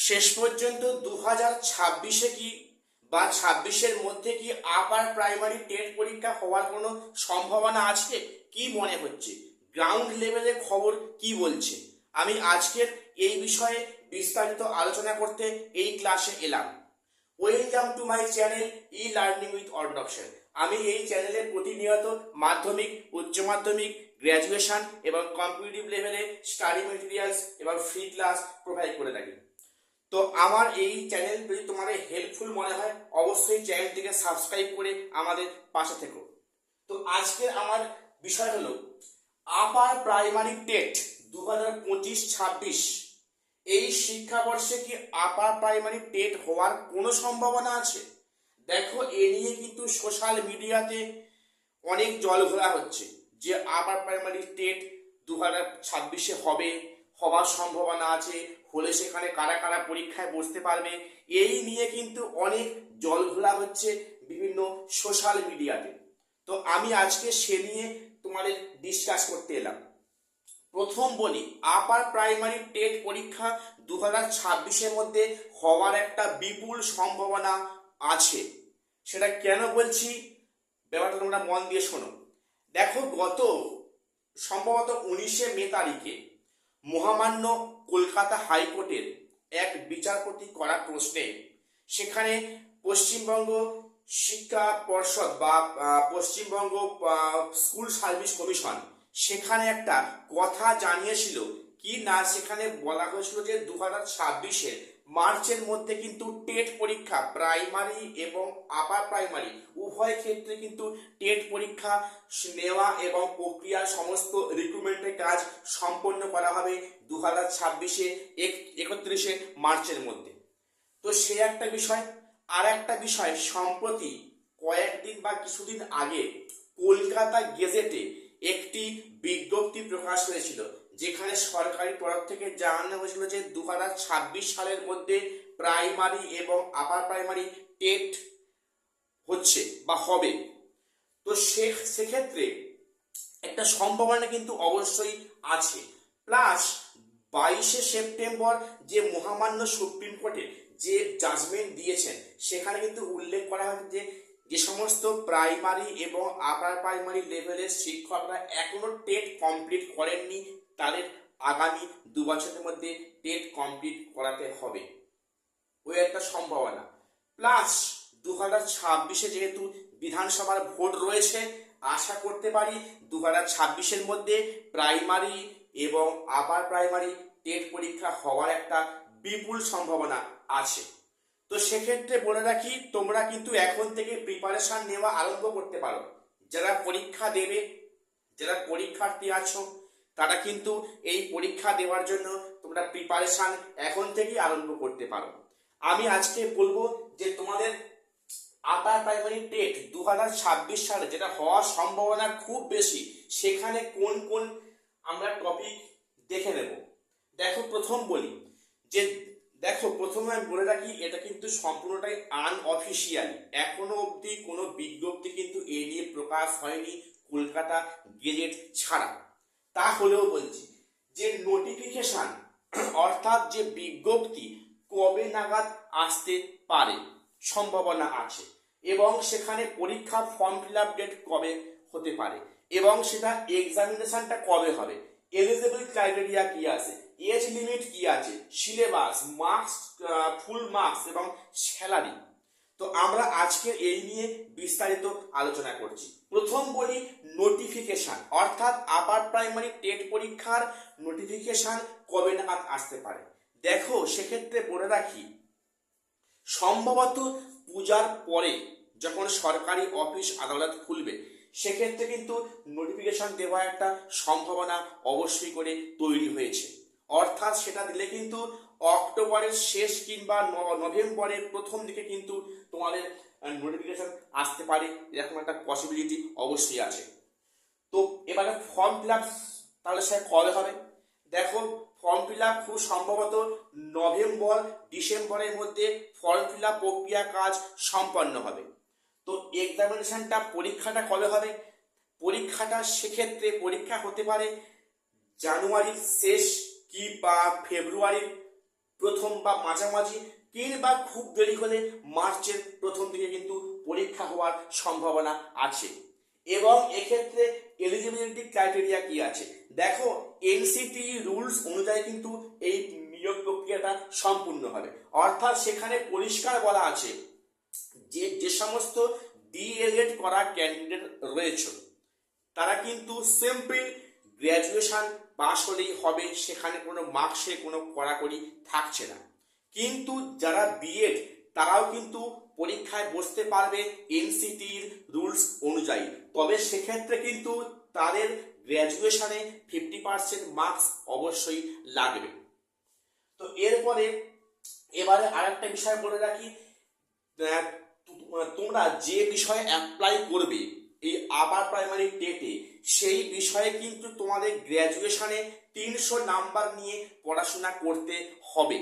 শেষ পর্যন্ত 2026-এ কি বা 26-এর মধ্যে কি আপার প্রাইমারি টেট পরীক্ষা হওয়ার কোনো সম্ভাবনা আছে? কি মনে হচ্ছে? গ্রাউন্ড লেভেলের খবর কি বলছে? আমি আজকের এই বিষয়ে বিস্তারিত আলোচনা করতে এই ক্লাসে এলাম। Welcome to my channel e learning with অর্ডকশন। আমি এই চ্যানেলে প্রতিনিয়ত মাধ্যমিক, উচ্চ মাধ্যমিক, গ্র্যাজুয়েশন এবং কম্পিটিটিভ লেভেলে স্টাডি মেটেরিয়ালস এবং ফ্রি ক্লাস প্রোভাইড করে থাকি। তো আমার এই চ্যানেল যদি তোমাদের হেল্পফুল মনে হয় অবশ্যই চ্যানেলটিকে সাবস্ক্রাইব করে আমাদের পাশে থেকো। তো আজকের আমার বিষয় হলো আপার প্রাইমারি টেট 2025-26 এই শিক্ষাবর্ষে কি আপার প্রাইমারি টেট হওয়ার কোনো সম্ভাবনা আছে? দেখো, এ নিয়ে কিন্তু সোশ্যাল মিডিয়াতে অনেক জলঘোলা হচ্ছে যে আপার প্রাইমারি টেট 2026-এ হওয়ার সম্ভাবনা আছে, হলে সেখানে কারা কারা পরীক্ষায় বসতে পারবে, এই নিয়ে কিন্তু অনেক জলঘোলা হচ্ছে বিভিন্ন সোশ্যাল মিডিয়াতে। তো আমি আজকে সে নিয়ে তোমাদের ডিসকাস করতে এলাম। প্রথম বলি, আপার প্রাইমারি টেট পরীক্ষা 2026-এর মধ্যে হওয়ার একটা বিপুল সম্ভাবনা আছে। সেটা কেন বলছি ব্যাপারটা তোমরা মন দিয়ে শোনো। দেখো, গত সম্ভবত 19শে মে তারিখে মহামান্য কলকাতা হাইকোর্টের এক বিচারপতি করা প্রশ্নে সেখানে পশ্চিমবঙ্গ শিক্ষা পর্ষদ বা পশ্চিমবঙ্গ স্কুল সার্ভিস কমিশন সেখানে একটা কথা জানিয়েছিল কি না, সেখানে বলা হয়েছিল যে 2026-এর মার্চের মধ্যে কিন্তু টেট পরীক্ষা প্রাইমারি এবং আপার প্রাইমারি উভয় ক্ষেত্রে কিন্তু টেট পরীক্ষা নেওয়া এবং প্রক্রিয়ার সমস্ত রিক্রুটমেন্টের কাজ সম্পন্ন করা হবে 2026-এ 31শে মার্চের মধ্যে। তো সে একটা বিষয়। আর একটা বিষয়, সম্প্রতি কয়েকদিন বা কিছুদিন আগে কলকাতা গেজেটে একটি বিজ্ঞপ্তি প্রকাশ হয়েছিল যেখানে সরকারি তরফ থেকে জানানো হয়েছিল যে 2026 সালের মধ্যে প্রাইমারি এবং আপার প্রাইমারি টেট হচ্ছে বা হবে। তো সেক্ষেত্রে একটা সম্ভাবনা কিন্তু অবশ্যই আছে। প্লাস 22শে সেপ্টেম্বর যে মহামান্য সুপ্রিম কোর্টে যে জাজমেন্ট দিয়েছেন সেখানে কিন্তু উল্লেখ করা হয়েছে যে যে সমস্ত প্রাইমারি এবং আপার প্রাইমারি লেভেলের শিক্ষকরা এখনো টেট কমপ্লিট করেননি তাদের আগামী 2 বছরের মধ্যে টেট কমপ্লিট করাতে হবে, ওই একটা সম্ভাবনা। প্লাস 2026-এ যেহেতু বিধানসভার ভোট রয়েছে, আশা করতে পারি 2026-এর মধ্যে প্রাইমারি এবং আপার প্রাইমারি টেট পরীক্ষা হওয়ার একটা বিপুল সম্ভাবনা আছে। তো সেক্ষেত্রে বলে রাখি, তোমরা কিন্তু এখন থেকে প্রিপারেশন নেওয়া আরম্ভ করতে পারো। যারা পরীক্ষা দেবে, যারা পরীক্ষার্থী আছো, তারা কিন্তু এই পরীক্ষা দেওয়ার জন্য তোমরা প্রিপারেশন এখন থেকেই আরম্ভ করতে পারো। আমি আজকে বলবো যে তোমাদের আপার প্রাইমারি টেট 2026 সালে যেটা হওয়ার সম্ভাবনা খুব বেশি, সেখানে কোন কোন আমরা টপিক দেখে নেব। দেখো, প্রথমে আমি বলে রাখি এটা কিন্তু সম্পূর্ণটাই আনঅফিসিয়ালি, এখনো অবধি কোনো বিজ্ঞপ্তি কিন্তু এ নিয়ে প্রকাশ হয়নি কলকাতা গেজেট ছাড়া। তা হলেও বলছি যে নোটিফিকেশন অর্থাৎ যে বিজ্ঞপ্তি কবে নাগাদ আসতে পারে সম্ভাবনা আছে, এবং সেখানে পরীক্ষার ফর্ম ফিল আপ ডেট কবে হতে পারে, এবং সেটা এক্সামিনেশনটা কবে হবে, এলিজিবল ক্রাইটেরিয়া কি আছে, এজ লিমিট কি আছে, সিলেবাস, মার্কস, ফুল মার্কস এবং স্যালারি। তো আমরা আজকে এই নিয়ে বিস্তারিত আলোচনা করছি। প্রথম বলি নোটিফিকেশন, অর্থাৎ আপার প্রাইমারি টেট পরীক্ষার নোটিফিকেশন কবে নাগাদ আসতে পারে। দেখো, সেক্ষেত্রে বলে রাখি সম্ভবত পূজার পরে যখন সরকারি অফিস আদালত খুলবে সেক্ষেত্রে কিন্তু নোটিফিকেশন দেওয়ার একটা সম্ভাবনা অবশ্যই করে তৈরি হয়েছে। অর্থাৎ সেটা দিলে কিন্তু অক্টোবরের শেষ কিংবা নভেম্বরের প্রথম দিকে কিন্তু তোমাদের নোটিফিকেশন আসতে পারে, এরকম একটা পসিবিলিটি অবশ্যই আছে। তো এবারে ফর্ম ফিল আপ তাহলে স্যার কবে হবে? দেখো, ফর্ম ফিল আপ খুব সম্ভবত নভেম্বর ডিসেম্বরের মধ্যে ফর্ম ফিল আপ প্রক্রিয়া কাজ সম্পন্ন হবে। তো এক্সামিনেশনটা পরীক্ষাটা কবে হবে? পরীক্ষাটা সেক্ষেত্রে পরীক্ষা হতে পারে জানুয়ারির শেষ কি বা ফেব্রুয়ারির প্রথম বা মাঝামাঝি, কিংবা খুব দেরি হলে মার্চের প্রথম দিকে কিন্তু পরীক্ষা হওয়ার সম্ভাবনা আছে। এবং এক্ষেত্রে এলিজিবিলিটি ক্রাইটেরিয়া কি আছে দেখো, এনসিটি রুলস অনুযায়ী কিন্তু এই নিয়োগ প্রক্রিয়াটা সম্পূর্ণ হবে। অর্থাৎ সেখানে পরিষ্কার বলা আছে যে যে সমস্ত ডিএলএড করা ক্যান্ডিডেট রয়েছে তারা কিন্তু সিম্পল গ্র্যাজুয়েশন পাস হলেই হবে, সেখানে কোনো মার্কসে কোনো কড়াকড়ি থাকছে না। কিন্তু যারা বিএড তারাও কিন্তু পরীক্ষায় বসতে পারবে এনসিটির রুলস অনুযায়ী, তবে সেক্ষেত্রে কিন্তু তাদের গ্র্যাজুয়েশনে 50% মার্কস অবশ্যই লাগবে। তো এরপরে এবারে আরেকটা বিষয় বলে রাখি, তোমরা যে বিষয়ে অ্যাপ্লাই করবে এই আপার প্রাইমারি টেটে, সেই বিষয়ে কিন্তু তোমাদের গ্র্যাজুয়েশনে 300 নাম্বার নিয়ে পড়াশোনা করতে হবে।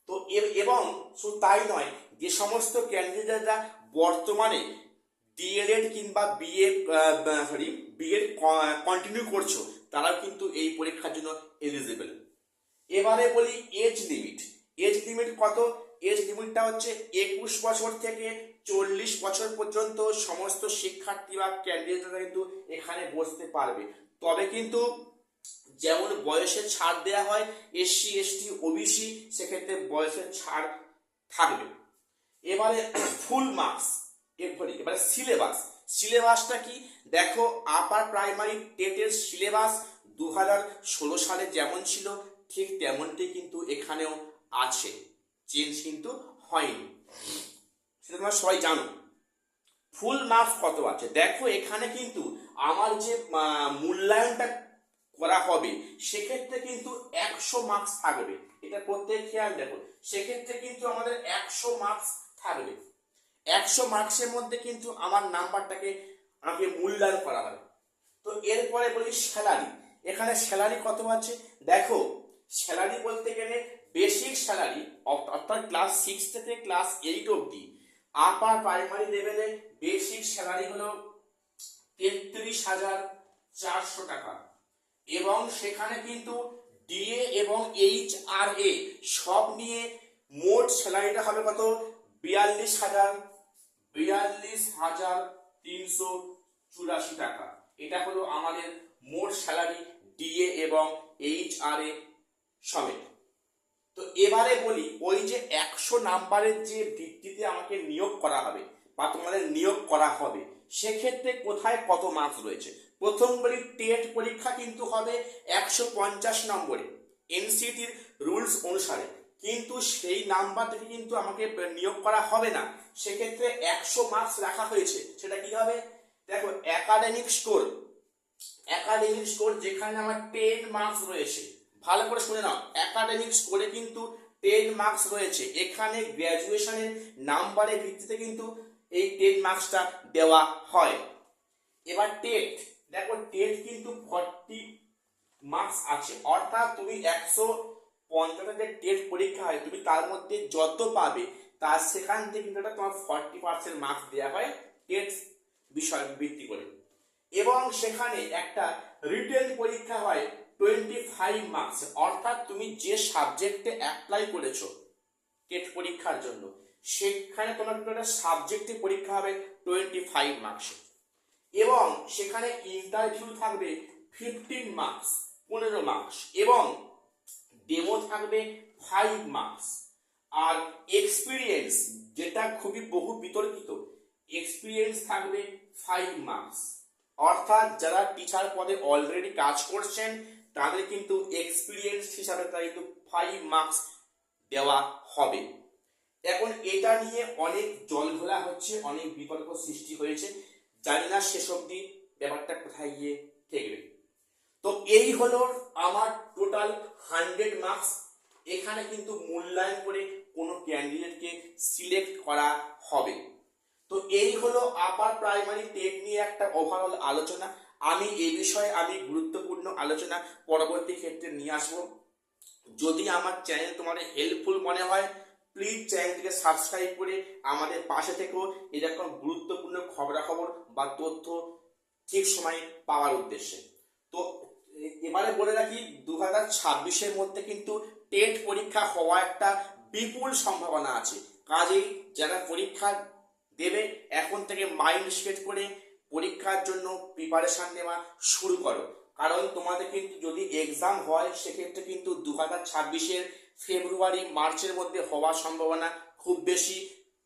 তো এবং শুধু তাই নয়, যে সমস্ত ক্যান্ডিডেটরা বর্তমানে ডিএলএড কিংবা বিএড কন্টিনিউ করছো তারাও কিন্তু এই পরীক্ষার জন্য এলিজিবল। এবারে বলি এজ লিমিট। এজ লিমিট কত? এজ লিমিটটা হচ্ছে 21 বছর থেকে 40 বছর পর্যন্ত সমস্ত শিক্ষার্থী বা ক্যান্ডিডেটরা কিন্তু এখানে বসতে পারবে। তবে কিন্তু যেমন বয়সের ছাড় দেওয়া হয় এসসি এসটি ওবিসি, সেক্ষেত্রে বয়সের ছাড় থাকবে। এবারে ফুল মার্কস। এবারে সিলেবাসটা কি দেখো, আপার প্রাইমারি টেটের সিলেবাস 2016 সালে যেমন ছিল ঠিক তেমনটি কিন্তু এখানেও আছে, চেঞ্জ কিন্তু হয়নি, সেটা তোমরা সবাই জানো। ফুল মার্কস কত আছে দেখো, এখানে কিন্তু আমার যে মূল্যায়নটা করা হবে সেক্ষেত্রে কিন্তু 100 মার্কস থাকবে, এটা প্রত্যেক খেয়াল দেখো। সেক্ষেত্রে কিন্তু আমাদের 100 মার্কস থাকবে। 100 মার্কসের মধ্যে কিন্তু আমার নাম্বারটাকে আমাকে মূল্যায়ন করা হবে। তো এরপরে বলি স্যালারি। এখানে স্যালারি কত আছে দেখো, স্যালারি বলতে গেলে বেসিক স্যালারি অর্থাৎ ক্লাস 6 থেকে ক্লাস 8 অবধি আপার প্রাইমারি লেভেলে বেসিক স্যালারি হলো 33,400 টাকা। এবং সেখানে কিন্তু ডিএ এবং এইচআরএ সব নিয়ে মোট স্যালারিটা হবে কত? 42,384 টাকা। এটা হলো আমাদের মোট স্যালারি ডিএ এবং এইচআরএ সমেত। তো এবারে বলি, ওই যে 100 নাম্বারের যে ভিত্তিতে আমাকে নিয়োগ করা হবে বা তোমাদের নিয়োগ করা হবে, সেক্ষেত্রে কোথায় কত মার্কস রয়েছে। প্রথম বলি টেট পরীক্ষা কিন্তু হবে 150 নম্বরে এনসিটির রুলস অনুসারে, কিন্তু সেই নাম্বার থেকে কিন্তু আমাকে নিয়োগ করা হবে না। সেক্ষেত্রে 100 মার্কস রাখা হয়েছে, সেটা কি হবে দেখো, একাডেমিক স্কোর যেখানে আমার 10 মার্কস রয়েছে, ভালো করে শুনে নাও, একাডেমিক স্কোরে কিন্তু 10 মার্কস রয়েছে। এখানে গ্র্যাজুয়েশনের নাম্বারের ভিত্তিতে কিন্তু এই 10 মার্কসটা দেওয়া হয়। এবার টেট দেখো, টেট কিন্তু 40 মার্কস আছে, অর্থাৎ তুমি 150 টেট পরীক্ষা হয়, তুমি তার মধ্যে যত পাবে তার সেখান থেকে কিন্তু তোমার 40% মার্কস দেওয়া হয় টেট বিষয় ভিত্তি করে। এবং সেখানে একটা রিটেন পরীক্ষা হয় 25 মার্কস, অর্থাৎ তুমি যে সাবজেক্টে অ্যাপ্লাই করেছো টেট পরীক্ষার জন্য সেখানে তোমার একটা সাবজেক্টে পরীক্ষা হবে 25 মার্কস। এবং সেখানে ইন্টারভিউ থাকবে 15 মার্কস, 15 মার্কস, এবং ডেমো থাকবে 5 মার্কস। আর এক্সপিরিয়েন্স, যেটা খুবই বহু বিতর্কিত, এক্সপিরিয়েন্স থাকবে 5 মার্কস। অর্থাৎ যারা টিচার পদে অলরেডি কাজ করছেন তাদের কিন্তু এক্সপিরিয়েন্স হিসাবে তারা কিন্তু 5 মার্কস দেওয়া হবে। এখন এটা নিয়ে অনেক জলঘোলা হচ্ছে, অনেক বিতর্ক সৃষ্টি হয়েছে, জানি না শেষ অবধি ব্যাপারটা কোথায় গিয়ে ঠেকবে। তো এই হলো আমার টোটাল 100 মার্কস। এখানে কিন্তু মূল্যায়ন করে কোনো ক্যান্ডিডেটকে সিলেক্ট করা হবে। তো এই হলো আপার প্রাইমারি টেট নিয়ে একটা ওভারঅল আলোচনা। আমি এই বিষয়ে গুরুত্বপূর্ণ আলোচনা পরবর্তী ক্ষেত্রে নিয়ে আসবো। যদি আমার চ্যানেল তোমাদের হেল্পফুল মনে হয় প্লিজ চ্যানেলটিকে সাবস্ক্রাইব করে আমাদের পাশে থেকো, এরকম গুরুত্বপূর্ণ খবরাখবর বা তথ্য ঠিক সময়ে পাওয়ার উদ্দেশ্যে। তো এবারে বলে রাখি 2026-এর মধ্যে কিন্তু টেট পরীক্ষা হওয়া একটা বিপুল সম্ভাবনা আছে। কাজেই যারা পরীক্ষা দেবে এখন থেকে মাইন্ড সেট করে পরীক্ষার জন্য প্রিপারেশন নেওয়া শুরু করো। কারণ তোমাদের কিন্তু যদি এক্সাম হয় সেক্ষেত্রে কিন্তু 2026-এর ফেব্রুয়ারি মার্চের মধ্যে হওয়ার সম্ভাবনা খুব বেশি।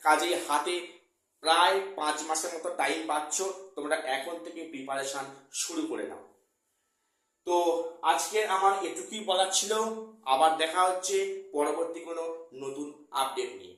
কাজেই হাতে প্রায় 5 মাসের মতো টাইম পাচ্ছ, তোমরা এখন থেকে প্রিপারেশন শুরু করে নাও। তো আজকে আমার এটুকুই বলার ছিল। আবার দেখা হচ্ছে পরবর্তী কোনো নতুন আপডেট নিয়ে।